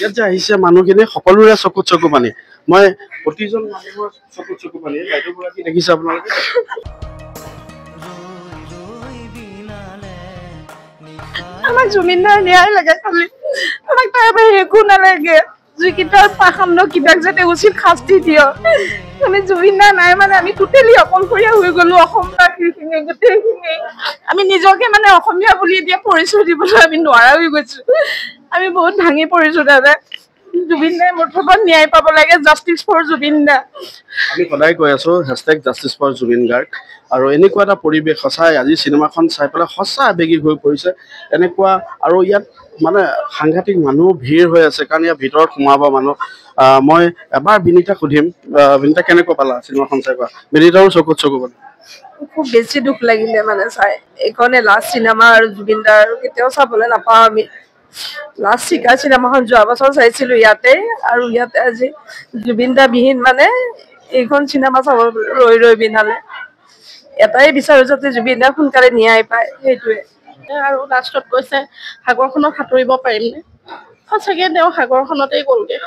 ইয়াত যে আহিছে মানুহখিনি সকলোৰে চকুত চকু পানী মই প্ৰতিজন মানুহৰ চকুত চকু পানী বাইদেউগৰাকী দেখিছে আপোনালোকে আমাক জমিনদাৰ ন্যায় লাগে খালি আমাক তাৰ বাহিৰে একো নালাগে যিকেইটাৰ পাখণ্ড কিবাক যাতে উচিত শাস্তি দিয়ক আমি জুবিনদাৰ নাই মানে আমি টোটেলি অকলশৰীয়া হৈ গলো অসমবাসীখিনি গোটেইখিনি আমি নিজকে মানে অসমীয়া বুলি এতিয়া পৰিচয় দিবলৈ আমি নোৱাৰা হৈ গৈছো আমি বহুত ভাঙি পৰিছো দাদা জুবিনদাই মুঠত ন্যায় পাব লাগে জাষ্টিছ ফৰ জুবিনদা আমি সদায় কৈ আছো #জাষ্টিছ ফৰ জুবিন গাৰ্গ আৰু এনেকুৱা এটা পৰিৱেশ সঁচাই আজি চিনেমাখন চাই পেলাই সঁচা আৱেগিক হৈ পৰিছে এনেকুৱা আৰু ইয়াত মানে সাংঘাতিক মানুহ ভিৰ হৈ আছে কাৰণ ইয়াৰ ভিতৰত সোমাব মানুহ মই এবাৰ বিনীতা সুধিম বিনীতা কেনেকুৱা পালা চিনেমাখন চাই পেলাই বিনীতাৰো চকুত চকু পালে খুব বেছি দুখ লাগিলে মানে চাই এইখনে লাষ্ট চিনেমা আৰু জুবিনদাৰ কেতিয়াও চাবলৈ নাপাওঁ আমি লাষ্ট চিকা চিনেমাখন যোৱা বছৰ চাইছিলো ইয়াতে আৰু ইয়াতে আজি জুবিনদা বিহীন মানে এইখন চিনেমা চাব ৰৈ ৰৈ বিনালে এটাই বিচাৰো যাতে জুবিনদা সোনকালে ন্যায় পায় সেইটোৱে আৰু লাষ্টত কৈছে সাগৰখনত সাঁতুৰিব পাৰিমনে সঁচাকৈ তেওঁ সাগৰখনতেই গ'লগৈ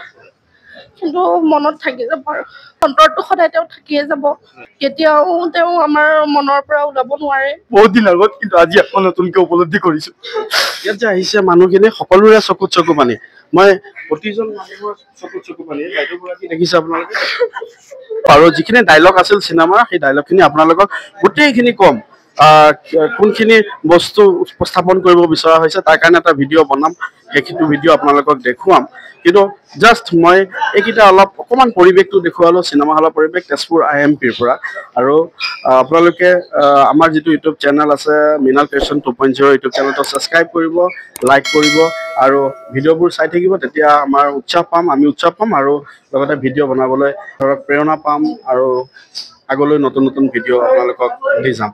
কিন্তু মনত থাকি যাব আৰু অন্তৰটো সদায় তেওঁ থাকিয়ে যাব কেতিয়াও তেওঁ আমাৰ মনৰ পৰা ওলাব নোৱাৰে বহুত দিন আগত কিন্তু আজি আকৌ নতুনকৈ উপলব্ধি কৰিছো ইয়াত যে আহিছে মানুহখিনি সকলোৰে চকুত চকু পানী মই প্ৰতিজন মানুহৰ চকুত চকু পানী বাইদেউগৰাকী দেখিছে আপোনালোকে আৰু যিখিনি ডাইলগ আছিল চিনেমাৰ সেই ডাইলগখিনি আপোনালোকক গোটেইখিনি কম কোনখিনি বস্তু উপস্থাপন কৰিব বিচৰা হৈছে তাৰ কাৰণে এটা ভিডিঅ' বনাম সেইখিনি ভিডিঅ' আপোনালোকক দেখুৱাম কিন্তু জাষ্ট মই এইকেইটা অকণমান পৰিৱেশটো দেখুৱালোঁ চিনেমা হলৰ পৰিৱেশ তেজপুৰ IMPৰ পৰা আৰু আপোনালোকে আমাৰ যিটো ইউটিউব চেনেল আছে মৃণাল ক্ৰিয়েশ্যন 2.0 ইউটিউব চেনেলটো ছাবস্ক্ৰাইব কৰিব লাইক কৰিব আৰু ভিডিঅ'বোৰ চাই থাকিব তেতিয়া আমাৰ আমি উৎসাহ পাম আৰু লগতে ভিডিঅ' বনাবলৈ ধৰক প্ৰেৰণা পাম আৰু আগলৈ নতুন নতুন ভিডিঅ' আপোনালোকক দি যাম